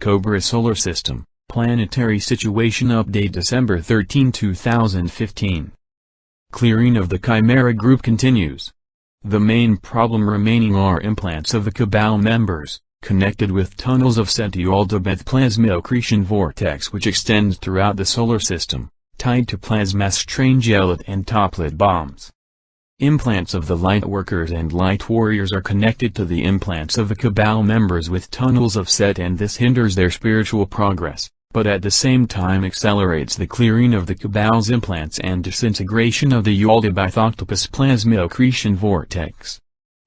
Cobra Solar System, Planetary Situation Update December 13, 2015. Clearing of the Chimera group continues. The main problem remaining are implants of the cabal members, connected with tunnels of Centialdebeth plasma accretion vortex which extends throughout the solar system, tied to plasma strangelet and toplet bombs. Implants of the light workers and light warriors are connected to the implants of the cabal members with tunnels of Set, and this hinders their spiritual progress, but at the same time accelerates the clearing of the cabal's implants and disintegration of the Yaldebeth octopus plasma accretion vortex.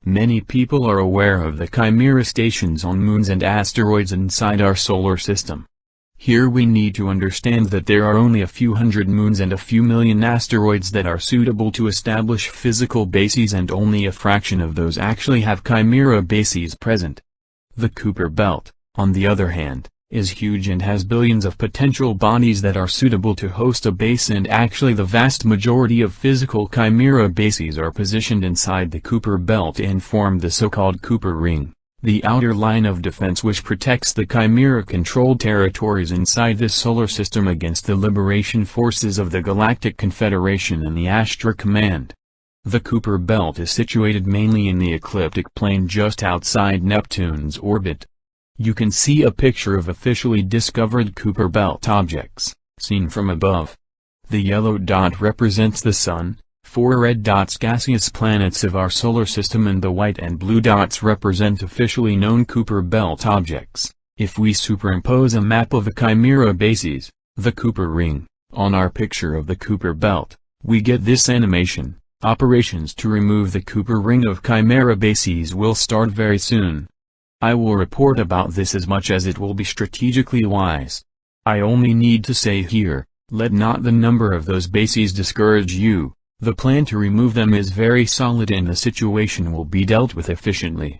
Many people are aware of the Chimera stations on moons and asteroids inside our solar system. Here we need to understand that there are only a few hundred moons and a few million asteroids that are suitable to establish physical bases, and only a fraction of those actually have Chimera bases present. The Kuiper belt, on the other hand, is huge and has billions of potential bodies that are suitable to host a base, and actually the vast majority of physical Chimera bases are positioned inside the Kuiper belt and form the so-called Kuiper ring, the outer line of defense which protects the Chimera-controlled territories inside this solar system against the liberation forces of the Galactic Confederation and the Astra Command. The Kuiper belt is situated mainly in the ecliptic plane just outside Neptune's orbit. You can see a picture of officially discovered Kuiper belt objects, seen from above. The yellow dot represents the Sun, 4 red dots gaseous planets of our solar system, and the white and blue dots represent officially known Kuiper belt objects. If we superimpose a map of the Chimera bases, the Kuiper ring, on our picture of the Kuiper belt, we get this animation. Operations to remove the Kuiper ring of Chimera bases will start very soon. I will report about this as much as it will be strategically wise. I only need to say here, let not the number of those bases discourage you. The plan to remove them is very solid and the situation will be dealt with efficiently.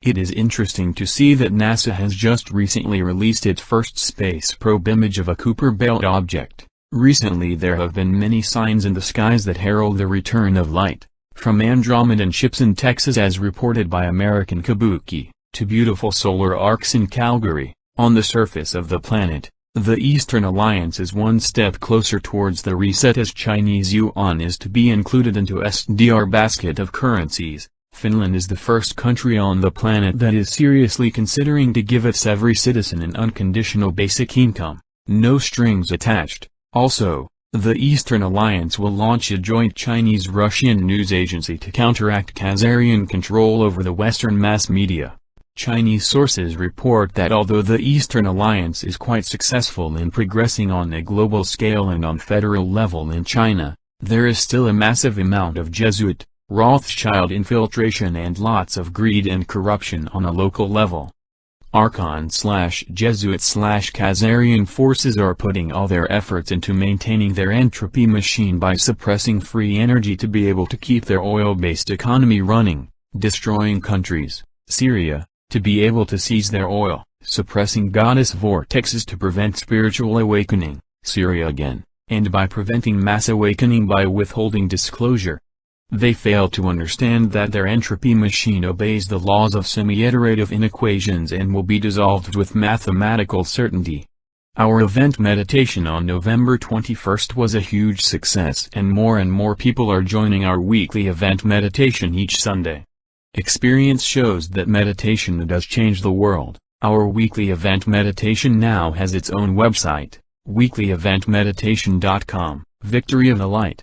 It is interesting to see that NASA has just recently released its first space probe image of a Kuiper belt object. Recently there have been many signs in the skies that herald the return of light, from Andromedan ships in Texas as reported by American Kabuki, to beautiful solar arcs in Calgary. On the surface of the planet, the Eastern Alliance is one step closer towards the reset as Chinese yuan is to be included into SDR basket of currencies. Finland is the first country on the planet that is seriously considering to give its every citizen an unconditional basic income, no strings attached. Also, the Eastern Alliance will launch a joint Chinese-Russian news agency to counteract Khazarian control over the Western mass media. Chinese sources report that although the Eastern Alliance is quite successful in progressing on a global scale and on federal level in China, there is still a massive amount of Jesuit, Rothschild infiltration and lots of greed and corruption on a local level. Archon/Jesuit/Khazarian forces are putting all their efforts into maintaining their entropy machine by suppressing free energy to be able to keep their oil-based economy running, destroying countries, Syria, to be able to seize their oil, suppressing goddess vortexes to prevent spiritual awakening, Syria again, and by preventing mass awakening by withholding disclosure. They fail to understand that their entropy machine obeys the laws of semi-iterative inequations and will be dissolved with mathematical certainty. Our event meditation on November 21st was a huge success, and more people are joining our weekly event meditation each Sunday. Experience shows that meditation does change the world. Our weekly event meditation now has its own website, weeklyeventmeditation.com, Victory of the Light.